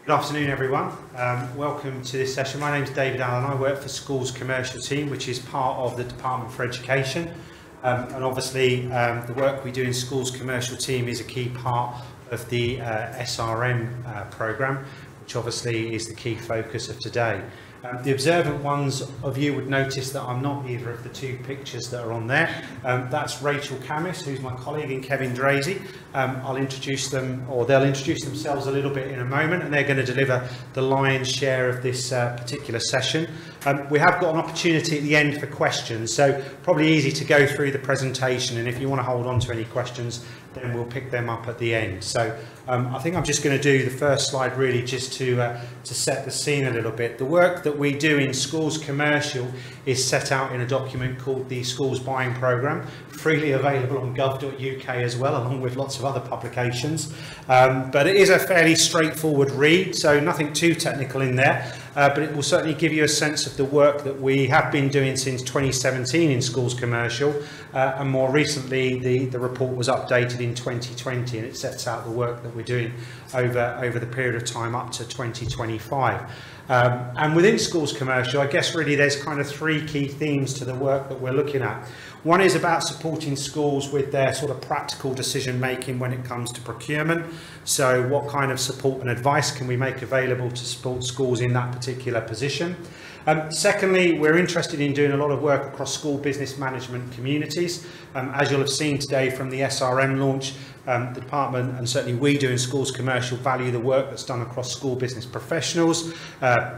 Good afternoon, everyone. Welcome to this session. My name is David Allen. I work for Schools Commercial Team, which is part of the Department for Education. And obviously, the work we do in Schools Commercial Team is a key part of the SRM programme, which obviously is the key focus of today. The observant ones of you would notice that I'm not either of the two pictures that are on there. That's Rachel Camis, who's my colleague, and Kevin Drazy. I'll introduce them, or they'll introduce themselves a little bit in a moment, and they're going to deliver the lion's share of this particular session. We have got an opportunity at the end for questions, so probably easy to go through the presentation, and if you want to hold on to any questions, then we'll pick them up at the end. So I think I'm just going to do the first slide really just to set the scene a little bit. The work that we do in Schools Commercial is set out in a document called the Schools Buying Programme, freely available on gov.uk as well, along with lots of other publications. But it is a fairly straightforward read, so nothing too technical in there. But it will certainly give you a sense of the work that we have been doing since 2017 in Schools Commercial, and more recently the report was updated in 2020, and it sets out the work that we're doing over the period of time up to 2025. And within Schools Commercial, I guess really there's kind of three key themes to the work that we're looking at. One is about supporting schools with their sort of practical decision making when it comes to procurement. So what kind of support and advice can we make available to support schools in that particular position? Secondly, we're interested in doing a lot of work across school business management communities. As you'll have seen today from the SRM launch, the department, and certainly we do in Schools Commercial, value the work that's done across school business professionals,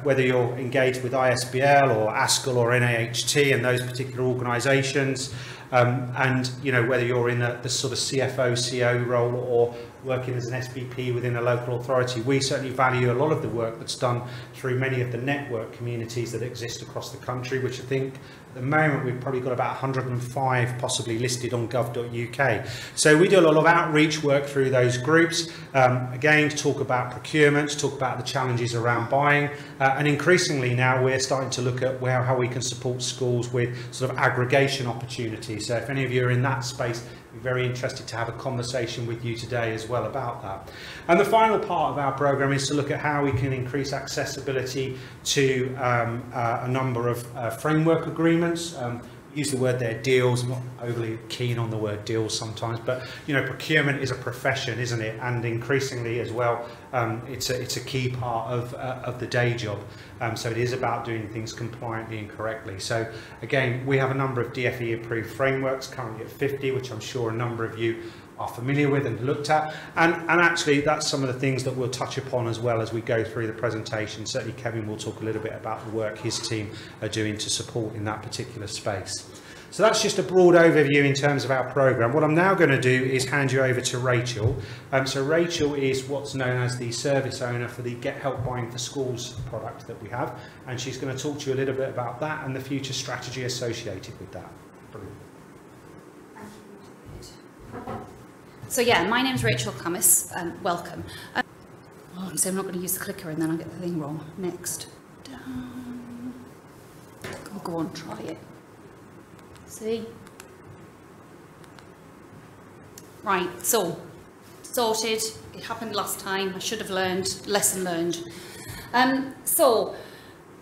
whether you're engaged with ISBL or ASCL or NAHT and those particular organisations, and you know, whether you're in the sort of CFO, CO role or working as an SVP within a local authority. We certainly value a lot of the work that's done through many of the network communities that exist across the country, which I think at the moment we've probably got about 105 possibly listed on gov.uk. So we do a lot of outreach work through those groups, again to talk about procurement, to talk about the challenges around buying, and increasingly now we're starting to look at how we can support schools with sort of aggregation opportunities. So if any of you are in that space, we're very interested to have a conversation with you today as well about that. And the final part of our programme is to look at how we can increase accessibility to a number of framework agreements. Use the word there, deals. I'm not overly keen on the word deals sometimes, but you know, procurement is a profession, isn't it? And increasingly as well, it's a key part of the day job. So it is about doing things compliantly and correctly. So again, we have a number of DFE approved frameworks, currently at 50, which I'm sure a number of you are familiar with and looked at, and actually that's some of the things that we'll touch upon as well as we go through the presentation. Certainly Kevin will talk a little bit about the work his team are doing to support in that particular space. So that's just a broad overview in terms of our programme. What I'm now going to do is hand you over to Rachel. So Rachel is what's known as the service owner for the Get Help Buying for Schools product that we have, and she's going to talk to you a little bit about that and the future strategy associated with that. Brilliant. Thank you. So yeah, my name's Rachel Camis, welcome. So I'm not going to use the clicker and then I'll get the thing wrong. Next. Down. Oh, go on, try it. See? Right, so, sorted. It happened last time. I should have learned, lesson learned. So,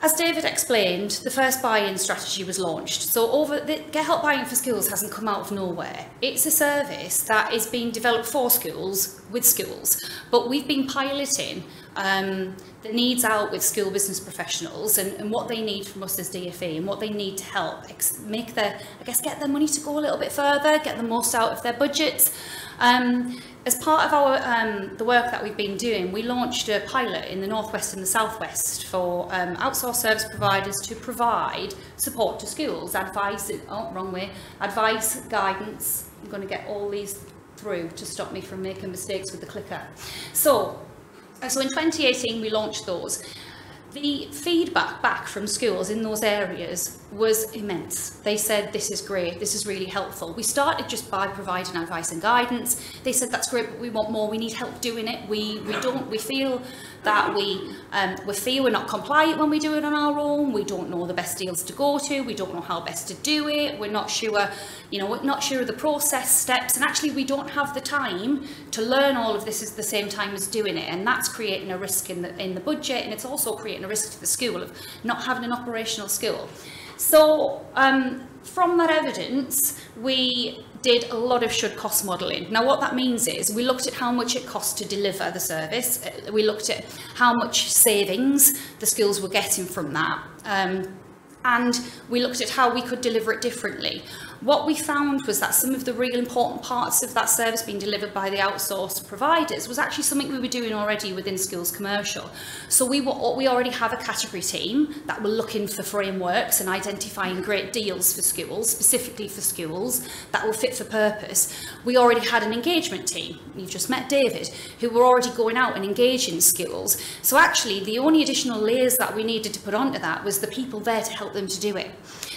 as David explained, the first buy-in strategy was launched. So the Get Help Buying for Schools hasn't come out of nowhere. It's a service that is being developed for schools, with schools, but we've been piloting the needs out with school business professionals and what they need from us as DFE and what they need to help make their, I guess, get their money to go a little bit further, get the most out of their budgets. As part of our the work that we've been doing, we launched a pilot in the Northwest and the Southwest for outsourced service providers to provide support to schools, advice, advice, guidance. I'm going to get all these through to stop me from making mistakes with the clicker. So in 2018 we launched those. The feedback back from schools in those areas was immense. They said, this is great, this is really helpful. We started just by providing advice and guidance. They said, that's great, but we want more, we need help doing it. We feel that we feel we're not compliant when we do it on our own, we don't know the best deals to go to, we don't know how best to do it, we're not sure, we're not sure of the process steps, and actually we don't have the time to learn all of this at the same time as doing it, and that's creating a risk in the budget, and it's also creating a risk to the school of not having an operational school. So from that evidence, we did a lot of should cost modelling. Now what that means is we looked at how much it costs to deliver the service, we looked at how much savings the schools were getting from that, and we looked at how we could deliver it differently. What we found was that some of the real important parts of that service being delivered by the outsourced providers was actually something we were doing already within Schools Commercial. So we already have a category team that were looking for frameworks and identifying great deals for schools, specifically for schools that will fit for purpose. We already had an engagement team, you've just met David, who were already going out and engaging schools. So actually the only additional layers that we needed to put onto that was the people there to help them to do it.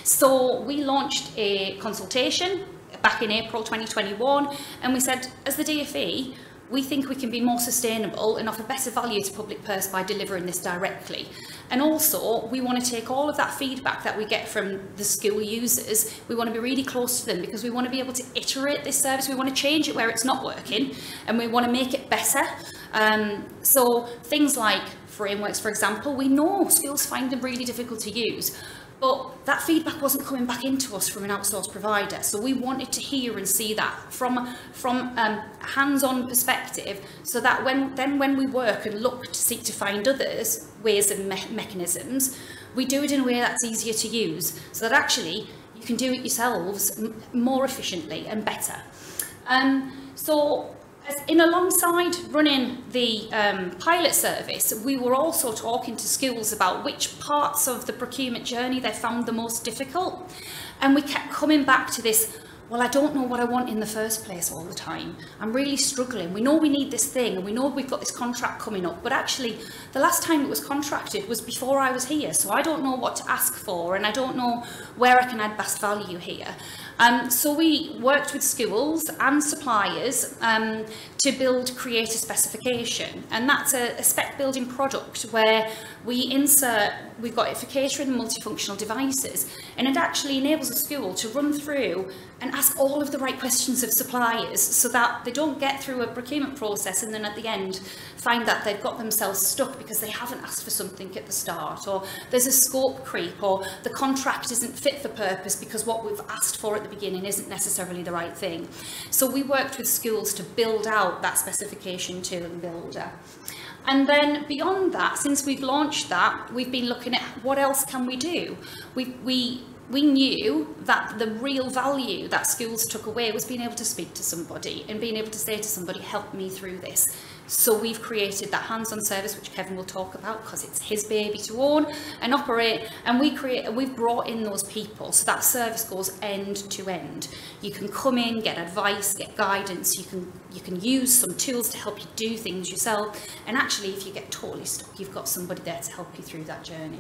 So we launched a consultation back in April 2021, and we said, as the DFE, we think we can be more sustainable and offer better value to public purse by delivering this directly. And also, we want to take all of that feedback that we get from the school users, we want to be really close to them because we want to be able to iterate this service, we want to change it where it's not working, and we want to make it better. So things like frameworks, for example, we know schools find them really difficult to use. But that feedback wasn't coming back into us from an outsourced provider. So we wanted to hear and see that from a hands-on perspective, so that when we work and look to seek to find others, ways and mechanisms, we do it in a way that's easier to use, so that actually you can do it yourselves more efficiently and better. So in alongside running the pilot service, we were also talking to schools about which parts of the procurement journey they found the most difficult. And we kept coming back to this, well, I don't know what I want in the first place all the time. I'm really struggling. We know we need this thing, and we know we've got this contract coming up, but actually the last time it was contracted was before I was here, so I don't know what to ask for, and I don't know where I can add best value here. So we worked with schools and suppliers to create a specification, and that's a spec building product where we've got it for catering and multifunctional devices, and it actually enables a school to run through and ask all of the right questions of suppliers so that they don't get through a procurement process and then at the end find that they've got themselves stuck because they haven't asked for something at the start, or there's a scope creep, or the contract isn't fit for purpose because what we've asked for at the beginning isn't necessarily the right thing. So we worked with schools to build out that specification to the builder. And then beyond that, since we've launched that, we've been looking at what else can we do. We knew that the real value that schools took away was being able to speak to somebody and being able to say to somebody, help me through this. So we've created that hands-on service, which Kevin will talk about because it's his baby to own and operate, and we've brought in those people, so that service goes end to end. You can come in, get advice, get guidance, you can use some tools to help you do things yourself, and actually if you get totally stuck, you've got somebody there to help you through that journey.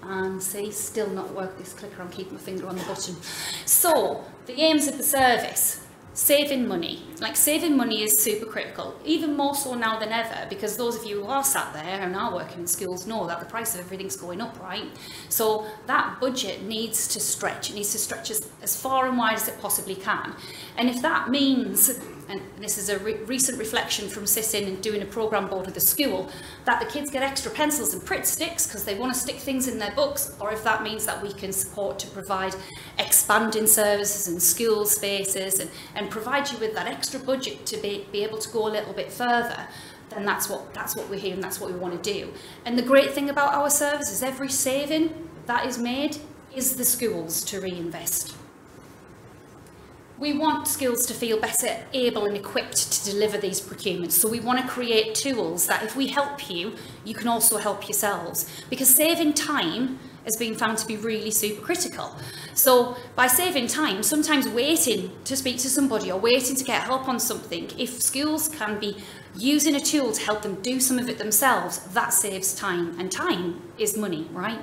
And see, still not work this clicker, I'm keeping my finger on the button. So, the aims of the service. Saving money. Like, saving money is super critical, even more so now than ever, because those of you who are sat there and are working in schools know that the price of everything's going up, right? So that budget needs to stretch. It needs to stretch as far and wide as it possibly can. And if that means, and this is a recent reflection from sitting and doing a programme board with the school, that the kids get extra pencils and Pritt sticks because they want to stick things in their books, or if that means that we can support to provide expanding services and school spaces and provide you with that extra budget to be able to go a little bit further, then that's what we're here and that's what we want to do. And the great thing about our service is every saving that is made is the schools to reinvest. We want schools to feel better able and equipped to deliver these procurements. So we want to create tools that if we help you, you can also help yourselves. Because saving time has been found to be really super critical. So by saving time, sometimes waiting to speak to somebody or waiting to get help on something, if schools can be using a tool to help them do some of it themselves, that saves time, and time is money, right?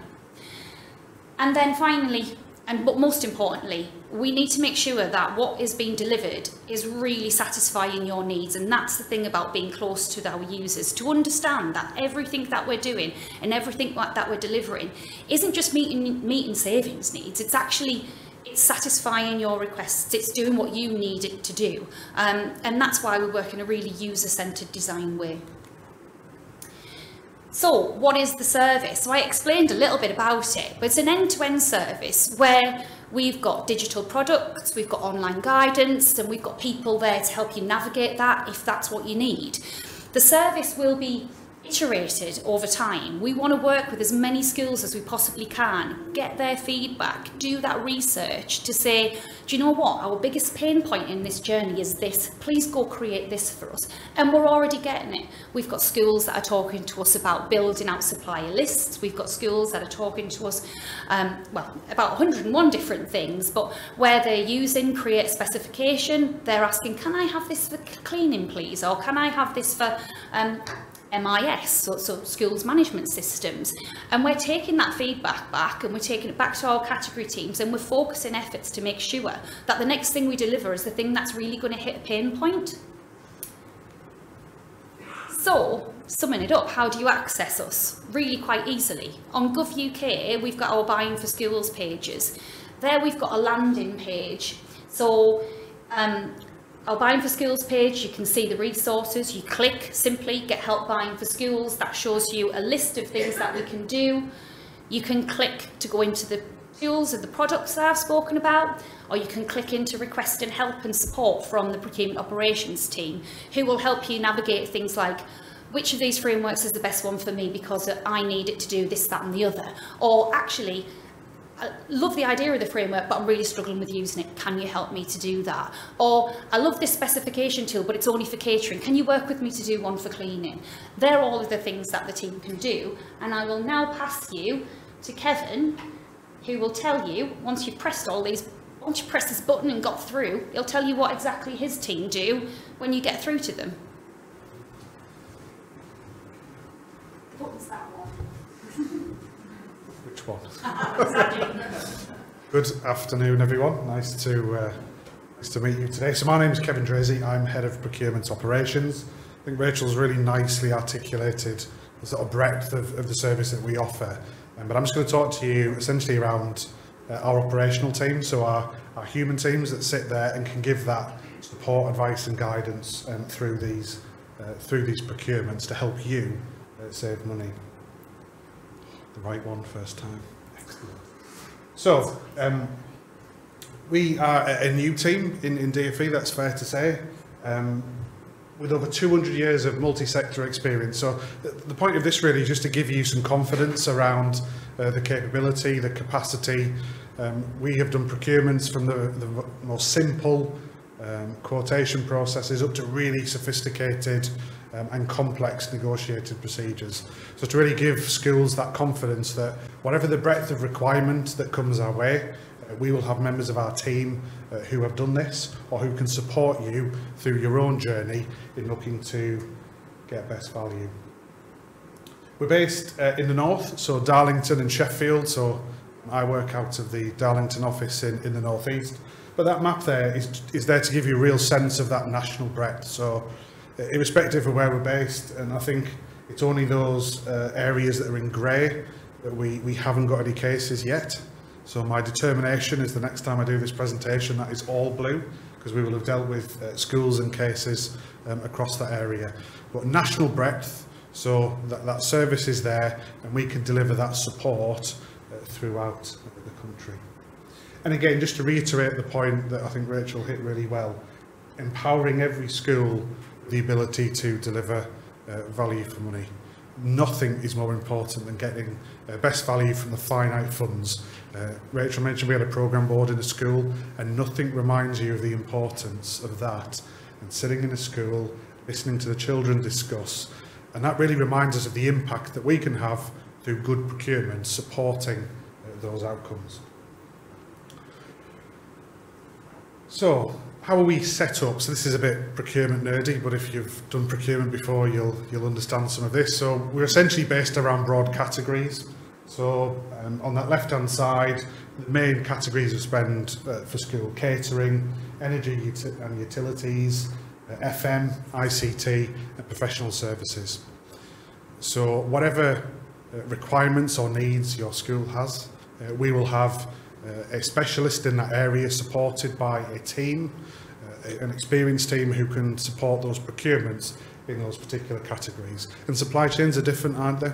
And then finally, But most importantly, we need to make sure that what is being delivered is really satisfying your needs. And that's the thing about being close to our users, to understand that everything that we're doing and everything that we're delivering isn't just meeting savings needs. It's actually, it's satisfying your requests. It's doing what you need it to do. And that's why we work in a really user-centered design way. So what is the service? So I explained a little bit about it, but it's an end-to-end service where we've got digital products, we've got online guidance, and we've got people there to help you navigate that if that's what you need. The service will be iterated over time. We want to work with as many schools as we possibly can, get their feedback, do that research to say, do you know what, our biggest pain point in this journey is this, please go create this for us. And we're already getting it. We've got schools that are talking to us about building out supplier lists. We've got schools that are talking to us, well, about 101 different things, but where they're using create specification, they're asking, can I have this for cleaning please? Or can I have this for MIS, so schools management systems, and we're taking that feedback back and we're taking it back to our category teams, and we're focusing efforts to make sure that the next thing we deliver is the thing that's really going to hit a pain point. So, summing it up, how do you access us? Really quite easily. On Gov UK, we've got our Buying for Schools pages. There we've got a landing page. So, our Buying for Schools page, you can see the resources. You click simply Get Help Buying for Schools. That shows you a list of things that we can do. You can click to go into the tools and the products that I've spoken about, or you can click into requesting help and support from the procurement operations team, who will help you navigate things like, which of these frameworks is the best one for me because I need it to do this, that and the other. Or actually, I love the idea of the framework, but I'm really struggling with using it. Can you help me to do that? Or I love this specification tool, but it's only for catering. Can you work with me to do one for cleaning? They're all of the things that the team can do. And I will now pass you to Kevin, who will tell you, once you've pressed all these, once you press this button and got through, he'll tell you what exactly his team do when you get through to them. The button's that one. Which one? Good afternoon, everyone. Nice to meet you today. So my name is Kevin Drazy. I'm Head of Procurement Operations. I think Rachel's really nicely articulated the sort of breadth of the service that we offer. But I'm just going to talk to you essentially around our operational team, so our human teams that sit there and can give that support, advice and guidance through these procurements to help you save money. The right one first time. Excellent. So, we are a new team in DFE, that's fair to say, with over 200 years of multi-sector experience. So the point of this really is just to give you some confidence around the capability, the capacity. We have done procurements from the most simple quotation processes up to really sophisticated and complex negotiated procedures. So to really give schools that confidence that whatever the breadth of requirement that comes our way, we will have members of our team who have done this or who can support you through your own journey in looking to get best value. We're based in the north, so Darlington and Sheffield, so I work out of the Darlington office in the northeast, but that map there is there to give you a real sense of that national breadth. So irrespective of where we're based, and I think it's only those areas that are in grey that we haven't got any cases yet. So my determination is the next time I do this presentation that is all blue, because we will have dealt with schools and cases across that area. But national breadth, so that service is there and we can deliver that support throughout the country. And again, just to reiterate the point that I think Rachel hit really well, empowering every school the ability to deliver value for money. Nothing is more important than getting best value from the finite funds. Rachel mentioned we had a programme board in a school, and nothing reminds you of the importance of that. And sitting in a school, listening to the children discuss, and that really reminds us of the impact that we can have through good procurement, supporting those outcomes. So, how are we set up? So this is a bit procurement nerdy, but if you've done procurement before, you'll understand some of this. So we're essentially based around broad categories. So on that left-hand side, the main categories of spend for school: catering, energy and utilities, FM, ICT and professional services. So whatever requirements or needs your school has, we will have a specialist in that area supported by a team, an experienced team who can support those procurements in those particular categories. And supply chains are different, aren't they?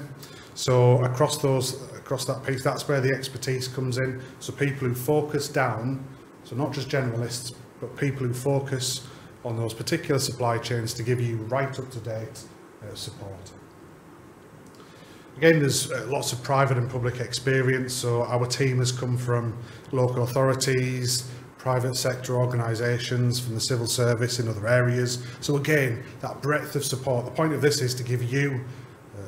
So across that piece, that's where the expertise comes in. So people who focus down, so not just generalists, but people who focus on those particular supply chains to give you right up to date support. Again, there's lots of private and public experience. So our team has come from local authorities, private sector organisations, from the civil service in other areas. So again, that breadth of support. The point of this is to give you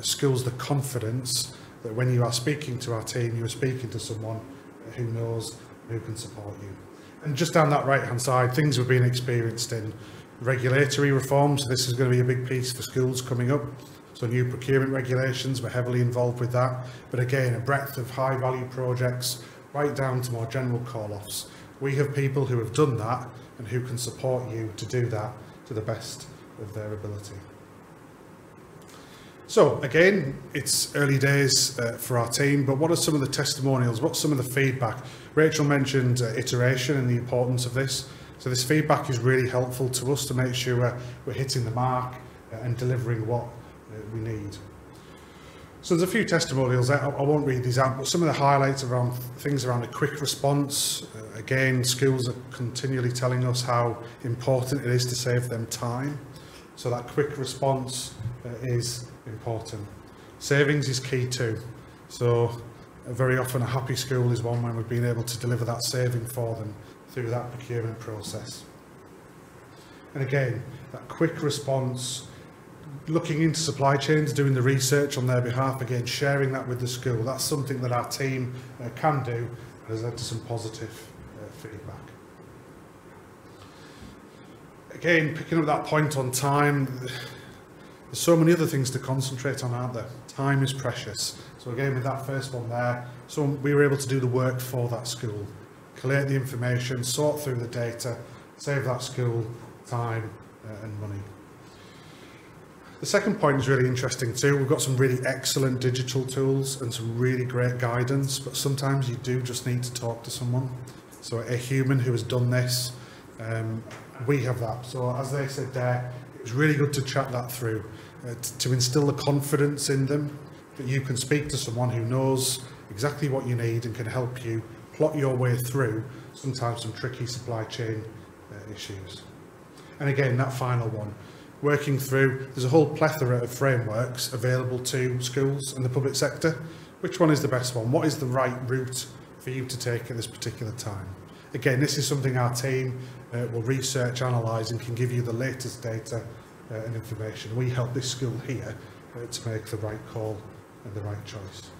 schools the confidence that when you are speaking to our team, you are speaking to someone who knows, who can support you. And just down that right hand side, things we've been experienced in: regulatory reforms. This is going to be a big piece for schools coming up. So new procurement regulations, we're heavily involved with that. But again, a breadth of high value projects right down to more general call-offs. We have people who have done that and who can support you to do that to the best of their ability. So again, it's early days for our team, but what are some of the testimonials? What's some of the feedback? Rachel mentioned iteration and the importance of this. So this feedback is really helpful to us to make sure we're hitting the mark and delivering what we need. So there's a few testimonials. I won't read these out, but some of the highlights around things around a quick response. Again, schools are continually telling us how important it is to save them time. So that quick response is important. Savings is key too. So very often a happy school is one when we've been able to deliver that saving for them through that procurement process. And again, that quick response, looking into supply chains, doing the research on their behalf, again, sharing that with the school. That's something that our team can do and has led to some positive feedback. Again, picking up that point on time, there's so many other things to concentrate on, aren't there? Time is precious. So again, with that first one there, so we were able to do the work for that school, collect the information, sort through the data, save that school time and money. The second point is really interesting too. We've got some really excellent digital tools and some really great guidance, but sometimes you do just need to talk to someone. So a human who has done this, we have that. So as they said there, it was really good to chat that through, to instill the confidence in them that you can speak to someone who knows exactly what you need and can help you plot your way through sometimes some tricky supply chain issues. And again, that final one, working through, there's a whole plethora of frameworks available to schools and the public sector. Which one is the best one? What is the right route for you to take at this particular time? Again, this is something our team will research, analyse and can give you the latest data and information. We help this school here to make the right call and the right choice.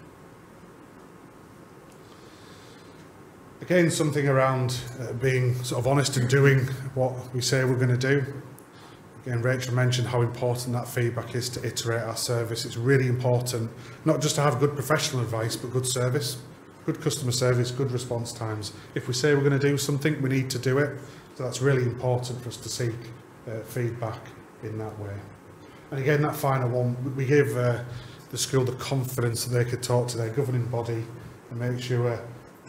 Again, something around being sort of honest and doing what we say we're going to do. Again, Rachel mentioned how important that feedback is to iterate our service. It's really important, not just to have good professional advice, but good service, good customer service, good response times. If we say we're going to do something, we need to do it. So that's really important for us to seek feedback in that way. And again, that final one, we give the school the confidence that they could talk to their governing body and make sure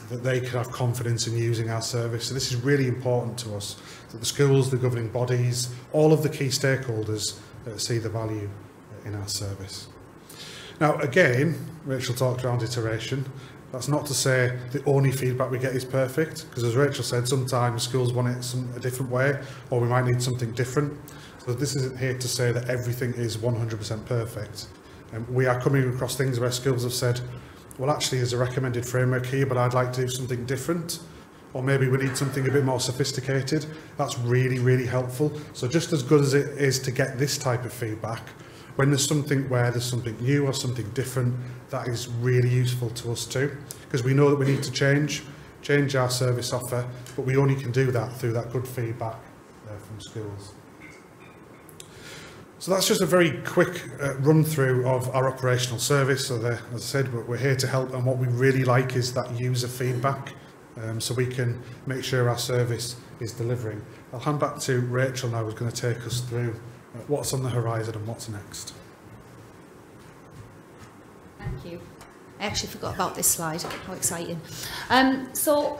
that they can have confidence in using our service. So this is really important to us, that the schools, the governing bodies, all of the key stakeholders see the value in our service. Now again, Rachel talked around iteration. That's not to say the only feedback we get is perfect, because as Rachel said, sometimes schools want it a different way, or we might need something different. So this isn't here to say that everything is 100% perfect. We are coming across things where schools have said, well, actually, there's a recommended framework here, but I'd like to do something different. Or maybe we need something a bit more sophisticated. That's really, really helpful. So just as good as it is to get this type of feedback, when there's something where there's something new or something different, that is really useful to us too. Because we know that we need to change our service offer, but we only can do that through that good feedback from schools. So that's just a very quick run through of our operational service. So as I said, we're here to help, and what we really like is that user feedback. so we can make sure our service is delivering. I'll hand back to Rachel now, who's going to take us through what's on the horizon and what's next. Thank you. I actually forgot about this slide. How exciting. So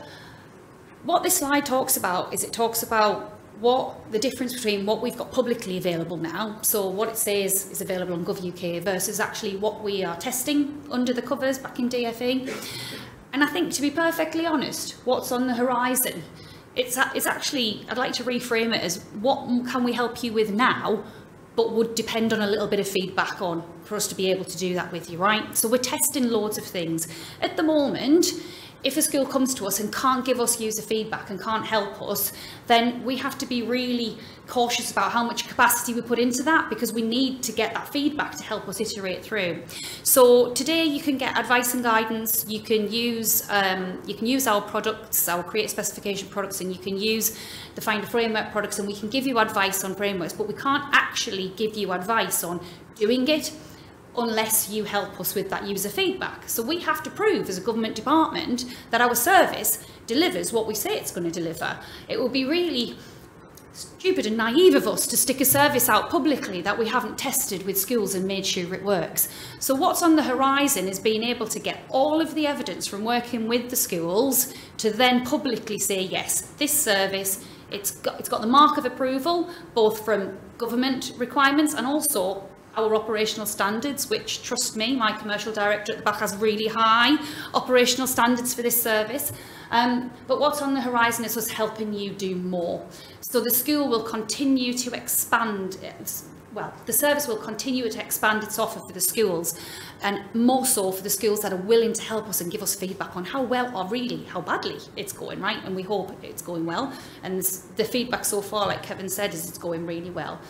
what this slide talks about is it talks about what the difference between what we've got publicly available now, so what it says is available on GovUK, versus actually what we are testing under the covers back in DFE. And I think, to be perfectly honest, what's on the horizon, it's actually, I'd like to reframe it as what can we help you with now, but would depend on a little bit of feedback on for us to be able to do that with you, right? So we're testing loads of things. At the moment, if a school comes to us and can't give us user feedback and can't help us, then we have to be really cautious about how much capacity we put into that, because we need to get that feedback to help us iterate through. So today you can get advice and guidance. You can use our products, our Create Specification products, and you can use the Find a Framework products, and we can give you advice on frameworks, but we can't actually give you advice on doing it unless you help us with that user feedback. So we have to prove as a government department that our service delivers what we say it's going to deliver. It would be really stupid and naive of us to stick a service out publicly that we haven't tested with schools and made sure it works. So what's on the horizon is being able to get all of the evidence from working with the schools to then publicly say, yes, this service, it's got the mark of approval, both from government requirements and also our operational standards, which, trust me, my commercial director at the back has really high operational standards for this service. But what's on the horizon is us helping you do more. So the school will continue to expand, the service will continue to expand its offer for the schools, and more so for the schools that are willing to help us and give us feedback on how well or really how badly it's going, right? And we hope it's going well. And the feedback so far, like Kevin said, is it's going really well.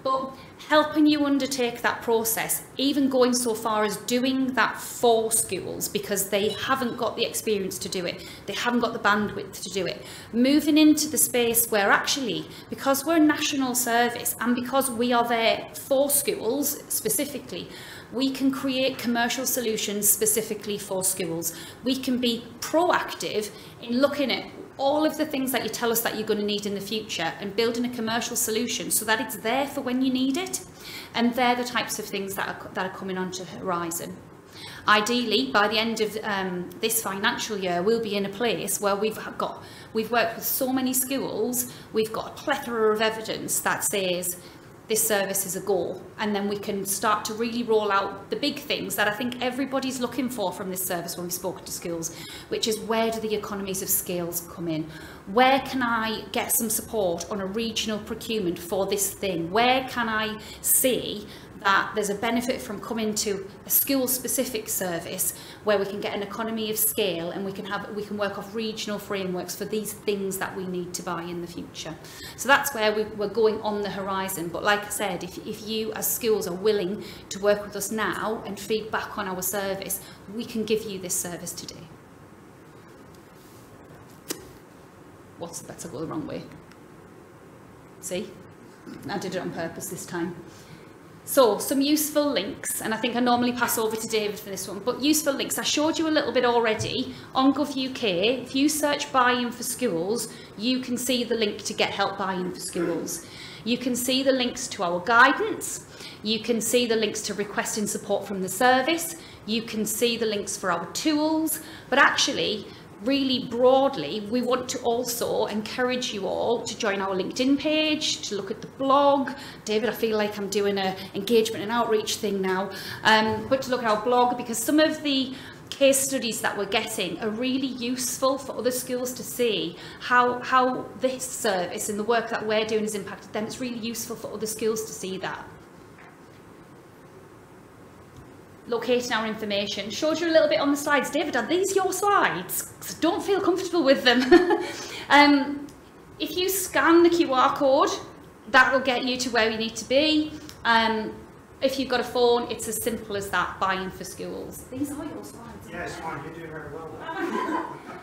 But helping you undertake that process, even going so far as doing that for schools because they haven't got the experience to do it, they haven't got the bandwidth to do it, moving into the space where actually, because we're a national service and because we are there for schools specifically, we can create commercial solutions specifically for schools. We can be proactive in looking at all of the things that you tell us that you're going to need in the future and building a commercial solution so that it's there for when you need it. And they're the types of things that are coming onto the horizon. Ideally, by the end of this financial year, we'll be in a place where we've worked with so many schools, we've got a plethora of evidence that says this service is a go, and then we can start to really roll out the big things that I think everybody's looking for from this service when we've spoken to schools, which is where do the economies of scales come in? Where can I get some support on a regional procurement for this thing? Where can I see that there's a benefit from coming to a school-specific service where we can get an economy of scale and we can work off regional frameworks for these things that we need to buy in the future. So that's where we're going on the horizon. But like I said, if you as schools are willing to work with us now and feed back on our service, we can give you this service today. What's the better go the wrong way? See? I did it on purpose this time. So, some useful links, and I think I normally pass over to David for this one, but useful links. I showed you a little bit already on GovUK. If you search buy-in for schools, you can see the link to get help buy-in for schools. You can see the links to our guidance. You can see the links to requesting support from the service. You can see the links for our tools, but actually, really broadly, we want to also encourage you all to join our LinkedIn page, to look at the blog. David, I feel like I'm doing an engagement and outreach thing now, but to look at our blog, because some of the case studies that we're getting are really useful for other schools to see how this service and the work that we're doing has impacted them. It's really useful for other schools to see that. Locating our information. Showed you a little bit on the slides. David, are these your slides? 'Cause I don't feel comfortable with them. If you scan the QR code, that will get you to where you need to be. If you've got a phone, it's as simple as that, buy-in for schools. These are your slides. Yeah, it's fine. You're doing very well.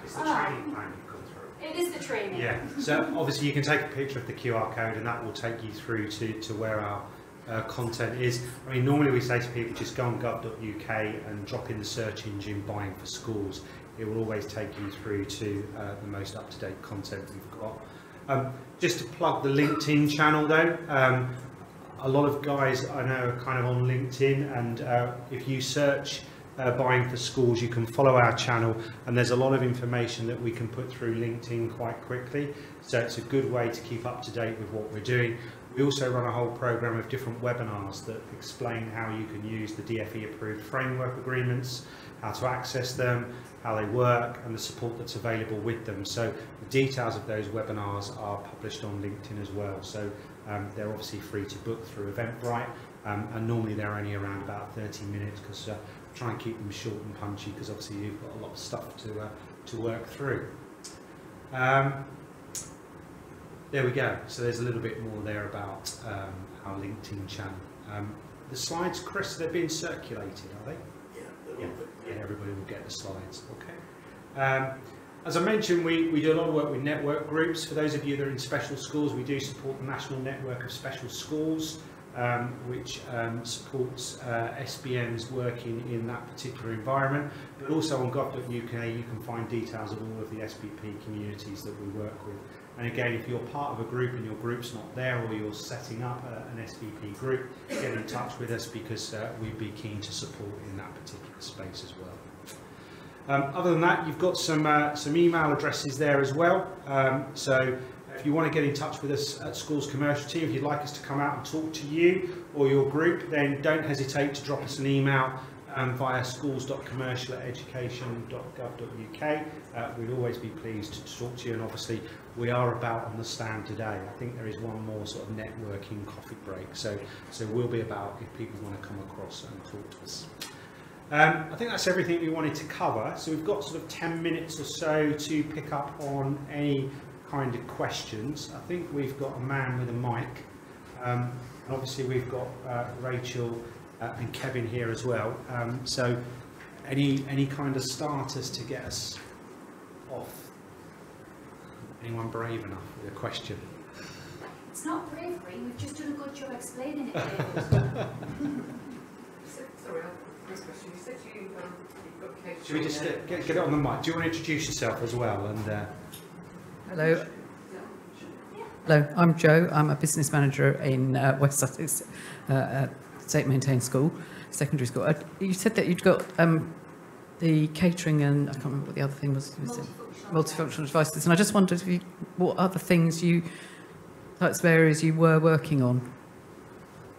It's the training plan you've gone through. It is the training. Yeah, so obviously you can take a picture of the QR code and that will take you through to where our content is. I mean, normally we say to people just go on gov.uk and drop in the search engine buy-in for schools. it will always take you through to the most up-to-date content we've got. Just to plug the LinkedIn channel though, a lot of guys I know are kind of on LinkedIn, and if you search buying for schools, you can follow our channel, and there's a lot of information that we can put through LinkedIn quite quickly, so it's a good way to keep up to date with what we're doing. We also run a whole program of different webinars that explain how you can use the DFE approved framework agreements, how to access them, how they work, and the support that's available with them. So the details of those webinars are published on LinkedIn as well, so they're obviously free to book through Eventbrite, and normally they're only around about 30 minutes because try and keep them short and punchy, because obviously you've got a lot of stuff to work through. There we go. So there's a little bit more there about our LinkedIn channel. The slides, Chris, they're being circulated, are they? Yeah, everybody will get the slides. Okay. As I mentioned, we do a lot of work with network groups. For those of you that are in special schools, we do support the National Network of Special Schools, which supports SBMs working in that particular environment. But also on gov.uk you can find details of all of the SBP communities that we work with. And again, if you're part of a group and your group's not there, or you're setting up an SBP group, get in touch with us, because we'd be keen to support in that particular space as well. Other than that, you've got some email addresses there as well. So if you want to get in touch with us at Schools Commercial Team, if you'd like us to come out and talk to you or your group, then don't hesitate to drop us an email via schools.commercial@education.gov.uk. We'd always be pleased to talk to you, and obviously we are about on the stand today. I think there is one more sort of networking coffee break, so we'll be about if people want to come across and talk to us. I think that's everything we wanted to cover, so we've got sort of 10 minutes or so to pick up on any kind of questions. I think we've got a man with a mic, and obviously we've got Rachel and Kevin here as well. So any kind of starters to get us off? Anyone brave enough with a question? It's not bravery, we've just done a good job explaining it, David. Sorry, first question. You said you've got catering. Should we just get it on the mic? Do you want to introduce yourself as well? And Hello. Hello, I'm Jo. I'm a business manager in West Sussex, state maintained school, secondary school. You said that you'd got the catering and I can't remember what the other thing was. Multifunctional devices. And I just wondered what other things types of areas you were working on.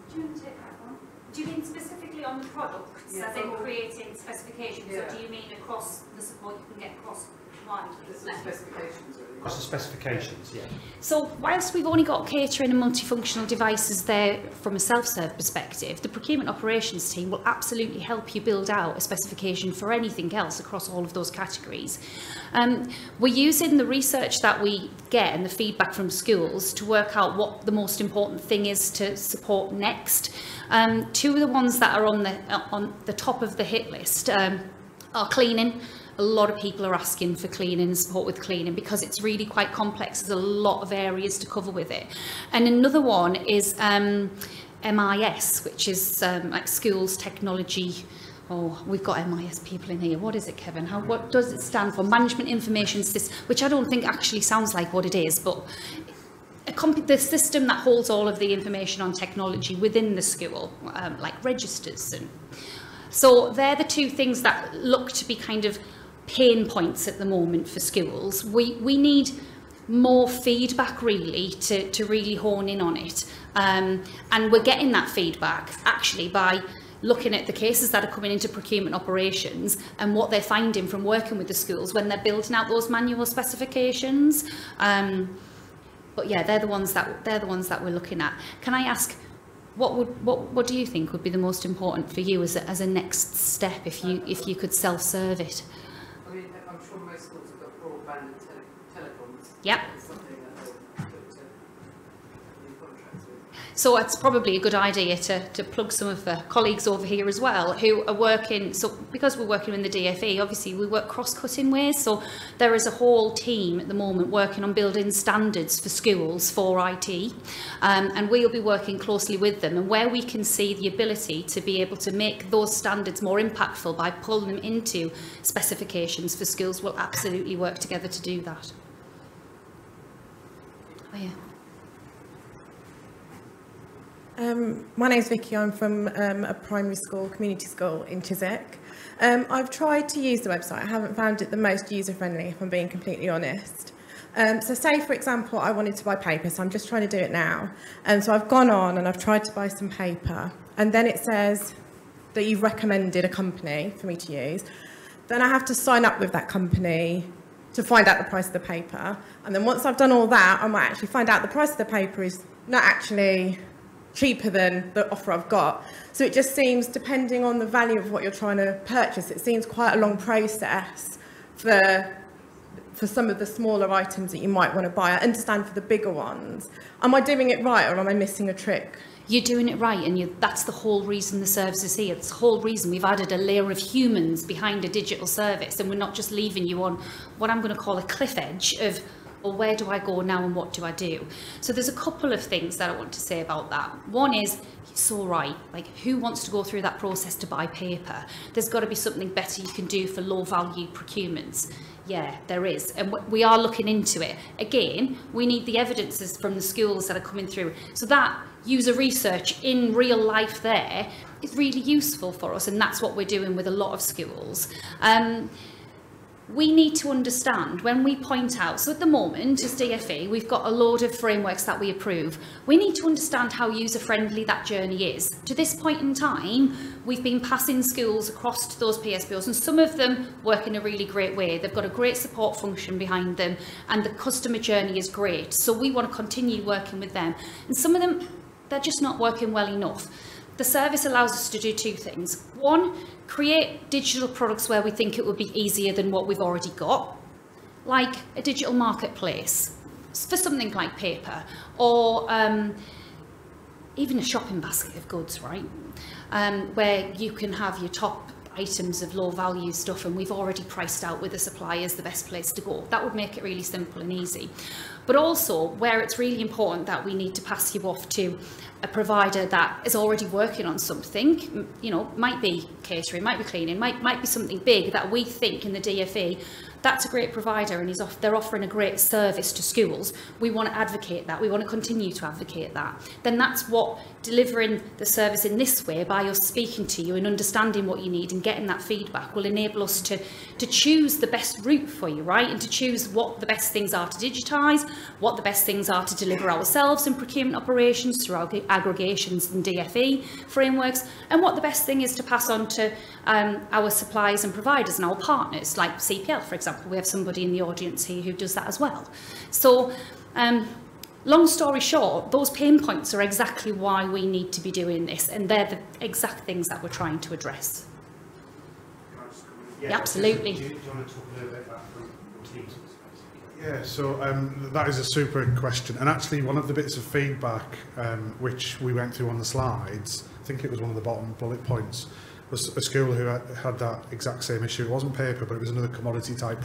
Do you want to take that one? Do you mean specifically on the products, as in creating specifications, or do you mean across the support you can get across wide? Specifications. across the specifications, yeah. So whilst we've only got catering and multifunctional devices there from a self-serve perspective, the procurement operations team will absolutely help you build out a specification for anything else across all of those categories. We're using the research that we get and the feedback from schools to work out what the most important thing is to support next. Two of the ones that are on the top of the hit list are cleaning. A lot of people are asking for cleaning and support with cleaning because it's really quite complex. There's a lot of areas to cover with it. And another one is MIS, which is like schools technology. Oh, we've got MIS people in here. What is it, Kevin? What does it stand for? Management Information System, which I don't think actually sounds like what it is, but the system that holds all of the information on technology within the school, like registers. And so they're the two things that look to be kind of pain points at the moment for schools. We need more feedback really to really hone in on it. And we're getting that feedback actually by looking at the cases that are coming into procurement operations and what they're finding from working with the schools when they're building out those manual specifications. But yeah, they're the ones that we're looking at. Can I ask, what do you think would be the most important for you as a next step if you could self-serve it? I mean, I'm sure most schools have got broadband and telecoms. Yep. It's something that they'll put new contracts with. So it's probably a good idea to plug some of the colleagues over here as well who are working, so because we're working in the DFE, obviously we work cross-cutting ways, so there is a whole team at the moment working on building standards for schools for IT, and we'll be working closely with them, and where we can see the ability to be able to make those standards more impactful by pulling them into specifications for schools, we'll absolutely work together to do that. Oh, yeah. My name's Vicky. I'm from a primary school, community school in Chiswick. I've tried to use the website. I haven't found it the most user-friendly, if I'm being completely honest. So say, for example, I wanted to buy paper, so I'm just trying to do it now. So I've gone on and I've tried to buy some paper, and then it says that you've recommended a company for me to use. Then I have to sign up with that company to find out the price of the paper. And then once I've done all that, I might actually find out the price of the paper is not actually cheaper than the offer I've got. So it just seems, depending on the value of what you're trying to purchase, it seems quite a long process for some of the smaller items that you might want to buy. I understand for the bigger ones. Am I doing it right, or am I missing a trick? You're doing it right, and that's the whole reason the service is here. It's the whole reason we've added a layer of humans behind a digital service, and we're not just leaving you on what I'm going to call a cliff edge of, well, where do I go now and what do I do? So there's a couple of things that I want to say about that. One is, you're so right, like, who wants to go through that process to buy paper? There's got to be something better you can do for low value procurements. Yeah, there is, and we are looking into it. Again, we need the evidences from the schools that are coming through. So that user research in real life there is really useful for us, and that's what we're doing with a lot of schools. We need to understand when we point out, so at the moment as DFE we've got a load of frameworks that we approve. We need to understand how user-friendly that journey is. To this point in time, we've been passing schools across to those PSPOs, and some of them work in a really great way. They've got a great support function behind them, and the customer journey is great. So we want to continue working with them. And some of them, they're just not working well enough. The service allows us to do two things. One, create digital products where we think it would be easier than what we've already got, like a digital marketplace for something like paper, or even a shopping basket of goods, right? Where you can have your top items of low value stuff, and we've already priced out with the suppliers the best place to go. That would make it really simple and easy. But also where it's really important that we need to pass you off to a provider that is already working on something, you know, might be catering, might be cleaning, might be something big that we think in the DFE, that's a great provider and they're offering a great service to schools. We want to advocate that. We want to continue to advocate that. Then that's what delivering the service in this way, by us speaking to you and understanding what you need and getting that feedback, will enable us to choose the best route for you, right? And to choose what the best things are to digitise, what the best things are to deliver ourselves in procurement operations through our aggregations and DFE frameworks, and what the best thing is to pass on to our suppliers and providers and our partners, like CPL, for example. We have somebody in the audience here who does that as well. So, long story short, those pain points are exactly why we need to be doing this, and they're the exact things that we're trying to address. Yeah, absolutely. Do you want to talk a little bit about the team's perspective? Yeah, so that is a super question. And actually, one of the bits of feedback which we went through on the slides, I think it was one of the bottom bullet points, was a school who had that exact same issue. It wasn't paper, but it was another commodity type